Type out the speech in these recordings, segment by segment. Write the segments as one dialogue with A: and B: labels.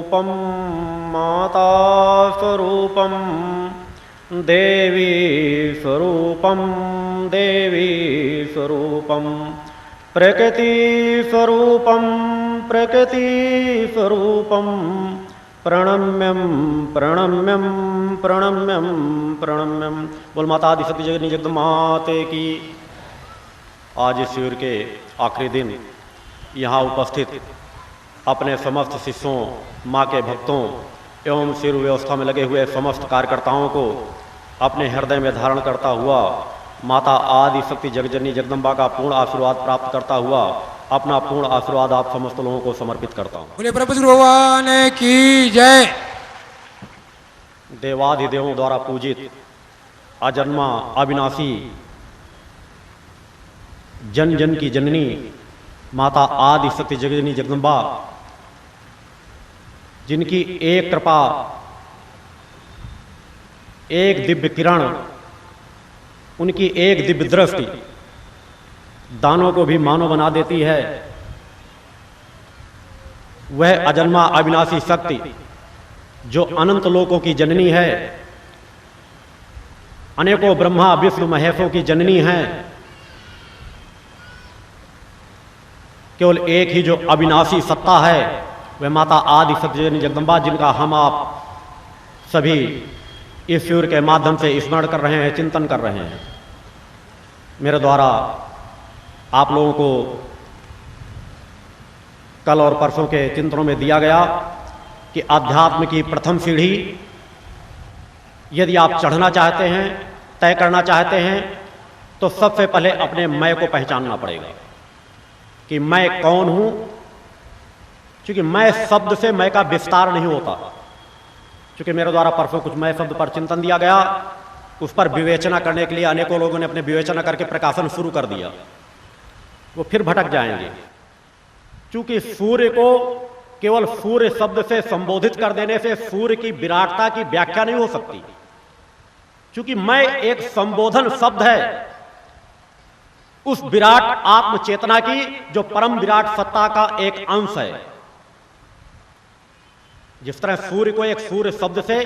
A: स्वरूपं माता स्वरूपं देवी स्वरूपं देवी स्वरूपं प्रकृति स्वरूपं प्रकृति स्वरूपं प्रणम्यं प्रणम्यं प्रणम्यं प्रणम्यम। बोल माता आदिशक्ति जगन्नी जगदम्बा माते की। आज इस शिविर के आखिरी दिन यहाँ उपस्थित अपने समस्त शिष्यों, माँ के भक्तों एवं शिविर व्यवस्था में लगे हुए समस्त कार्यकर्ताओं को अपने हृदय में धारण करता हुआ माता आदिशक्ति जगजननी जगदम्बा का पूर्ण आशीर्वाद प्राप्त करता हुआ अपना पूर्ण आशीर्वाद आप समस्त लोगों को समर्पित करता हूँ।
B: बोले प्रभु भगवान की जय।
A: देवाधिदेवों द्वारा पूजित अजन्मा अविनाशी जन जन की जननी माता आदिशक्ति जगजननी जगदम्बा, जिनकी एक कृपा, एक दिव्य किरण, उनकी एक दिव्य दृष्टि दानों को भी मानव बना देती है। वह अजन्मा अविनाशी शक्ति जो अनंत लोकों की जननी है, अनेकों ब्रह्मा विष्णु महेशों की जननी है, केवल एक ही जो अविनाशी सत्ता है वह माता आदिशक्ति जगन्नी जगदम्बा, जिनका हम आप सभी इस शिविर के माध्यम से स्मरण कर रहे हैं, चिंतन कर रहे हैं। मेरे द्वारा आप लोगों को कल और परसों के चिंतनों में दिया गया कि अध्यात्म की प्रथम सीढ़ी यदि आप चढ़ना चाहते हैं, तय करना चाहते हैं, तो सबसे पहले अपने मैं को पहचानना पड़ेगा कि मैं कौन हूं। क्योंकि मैं शब्द से मैं का विस्तार नहीं होता। क्योंकि मेरे द्वारा परसों कुछ मैं शब्द पर चिंतन दिया गया, उस पर विवेचना करने के लिए अनेकों लोगों ने अपने विवेचना करके प्रकाशन शुरू कर दिया, वो फिर भटक जाएंगे। क्योंकि सूर्य को केवल सूर्य शब्द से संबोधित कर देने से सूर्य की विराटता की व्याख्या नहीं हो सकती। क्योंकि मैं एक संबोधन शब्द है उस विराट आत्म चेतना की, जो परम विराट सत्ता का एक अंश है। जिस तरह सूर्य को एक सूर्य शब्द से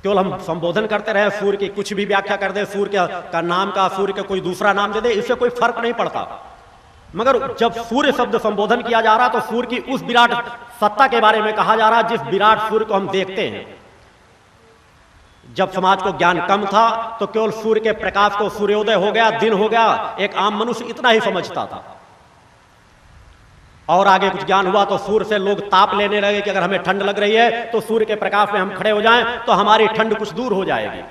A: केवल हम संबोधन करते रहे, सूर्य की कुछ भी व्याख्या कर दे, सूर्य का नाम का सूर्य का कोई दूसरा नाम दे दे, इससे कोई फर्क नहीं पड़ता। मगर जब सूर्य शब्द संबोधन किया जा रहा तो सूर्य की उस विराट सत्ता के बारे में कहा जा रहा, जिस विराट सूर्य को हम देखते हैं। जब समाज को ज्ञान कम था तो केवल सूर्य के प्रकाश को सूर्योदय हो गया, दिन हो गया, एक आम मनुष्य इतना ही समझता था। और आगे कुछ ज्ञान हुआ तो सूर्य से लोग ताप लेने लगे कि अगर हमें ठंड लग रही है तो सूर्य के प्रकाश में हम खड़े हो जाएं तो हमारी ठंड कुछ दूर हो जाएगी।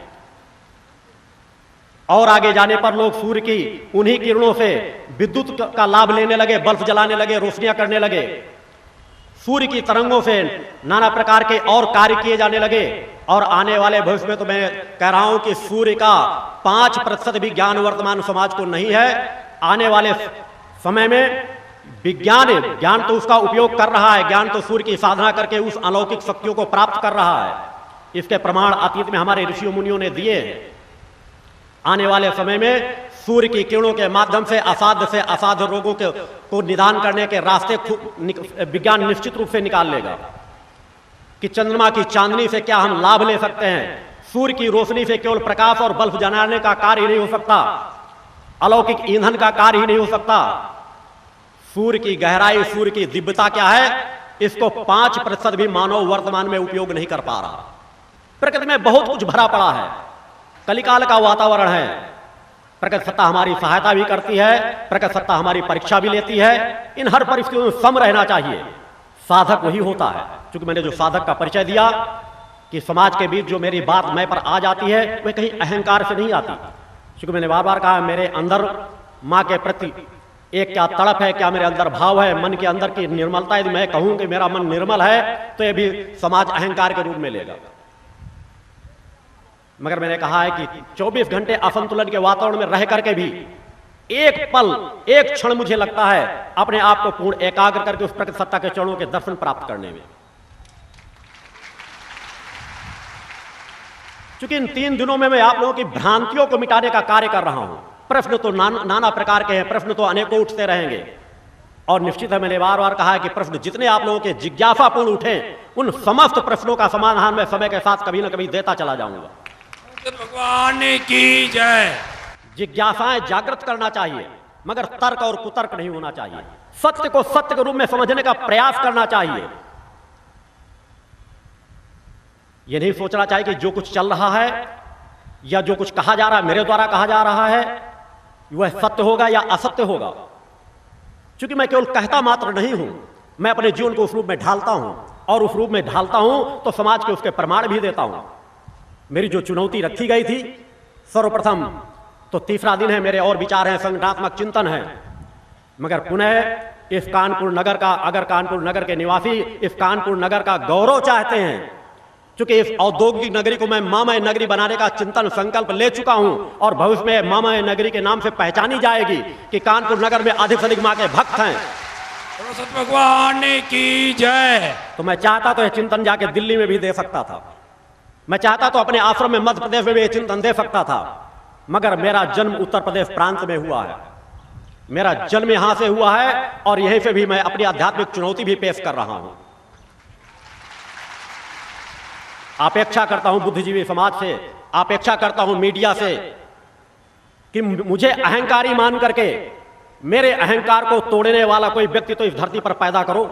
A: और आगे जाने पर लोग सूर्य की उन्हीं किरणों से विद्युत का लाभ लेने लगे, बल्ब जलाने लगे, रोशनियां करने लगे। सूर्य की तरंगों से नाना प्रकार के और कार्य किए जाने लगे। और आने वाले भविष्य में तो मैं कह रहा हूं कि सूर्य का 5% भी ज्ञान वर्तमान समाज को नहीं है। आने वाले समय में ज्ञान तो उसका उपयोग कर रहा है, ज्ञान तो सूर्य की साधना करके उस अलौकिक शक्तियों को प्राप्त कर रहा है। इसके प्रमाण अतीत में हमारे ऋषियों मुनियों ने दिए। आने वाले समय में सूर्य की किरणों के माध्यम से असाध्य रोगों को निदान करने के रास्ते विज्ञान निश्चित रूप से निकाल लेगा। कि चंद्रमा की चांदनी से क्या हम लाभ ले सकते हैं। सूर्य की रोशनी से केवल प्रकाश और बल्ब जलाने का कार्य ही नहीं हो सकता, अलौकिक ईंधन का कार्य ही नहीं हो सकता। सूर्य की गहराई, सूर्य की दिव्यता क्या है, इसको 5% भी मानव वर्तमान में उपयोग नहीं कर पा रहा। प्रकृति में बहुत कुछ भरा पड़ा है, कलिकाल का वातावरण है। प्रकृति सत्ता हमारी सहायता भी करती है, प्रकृति सत्ता हमारी परीक्षा भी लेती है। इन हर परिस्थितियों में सम रहना चाहिए। साधक वही होता है। क्योंकि मैंने जो साधक का परिचय दिया कि समाज के बीच जो मेरी बात मैं पर आ जाती है वह कहीं अहंकार से नहीं आती। क्योंकि मैंने बार बार कहा, मेरे अंदर माँ के प्रति एक क्या तड़प है, क्या मेरे अंदर भाव है, मन के अंदर की निर्मलता। यदि मैं कहूं कि मेरा मन निर्मल है तो यह भी समाज अहंकार के रूप में लेगा। मगर मैंने कहा है कि 24 घंटे असंतुलन के वातावरण में रह करके भी एक पल, एक क्षण मुझे लगता है अपने आप को पूर्ण एकाग्र करके उस प्रकृति सत्ता के चरणों के दर्शन प्राप्त करने में। क्योंकि इन 3 दिनों में मैं आप लोगों की भ्रांतियों को मिटाने का कार्य कर रहा हूं। प्रश्न तो नाना प्रकार के हैं, प्रश्न तो अनेकों उठते रहेंगे। और निश्चित है, मैंने बार बार कहा है कि प्रश्न जितने आप लोगों के जिज्ञासापूर्ण उठे, उन समस्त प्रश्नों का समाधान मैं समय के साथ कभी ना कभी देता चला जाऊंगा।
B: भगवान की जय।
A: जिज्ञासाएं जागृत करना चाहिए, मगर तर्क और कुतर्क नहीं होना चाहिए। सत्य को सत्य के रूप में समझने का प्रयास करना चाहिए। यह नहीं सोचना चाहिए कि जो कुछ चल रहा है या जो कुछ कहा जा रहा है, मेरे द्वारा कहा जा रहा है, वह सत्य होगा या असत्य होगा। क्योंकि मैं केवल कहता मात्र नहीं हूं, मैं अपने जीवन को उस रूप में ढालता हूं, और उस रूप में ढालता हूं तो समाज के उसके प्रमाण भी देता हूं। मेरी जो चुनौती रखी गई थी, सर्वप्रथम तो तीसरा दिन है, मेरे और विचार हैं, संगठनात्मक चिंतन है, मगर पुनः इस कानपुर नगर का, अगर कानपुर नगर के निवासी इस कानपुर नगर का गौरव चाहते हैं, क्योंकि इस औद्योगिक नगरी को मैं मामय नगरी बनाने का चिंतन संकल्प ले चुका हूं, और भविष्य में मामय नगरी के नाम से पहचानी जाएगी कि कानपुर नगर में अधिक से अधिक मां के भक्त हैं।
B: सत भगवान की जय।
A: तो मैं चाहता तो यह चिंतन जाके दिल्ली में भी दे सकता था, मैं चाहता तो अपने आश्रम में मध्य प्रदेश में भी यह चिंतन दे सकता था, मगर मेरा जन्म उत्तर प्रदेश प्रांत में हुआ है, मेरा जन्म यहां से हुआ है, और यहीं से भी मैं अपनी आध्यात्मिक चुनौती भी पेश कर रहा हूं। अपेक्षा करता हूं बुद्धिजीवी समाज से, अपेक्षा करता हूं मीडिया से कि मुझे अहंकारी मान करके मेरे अहंकार को तोड़ने वाला कोई व्यक्ति तो इस धरती पर पैदा करो।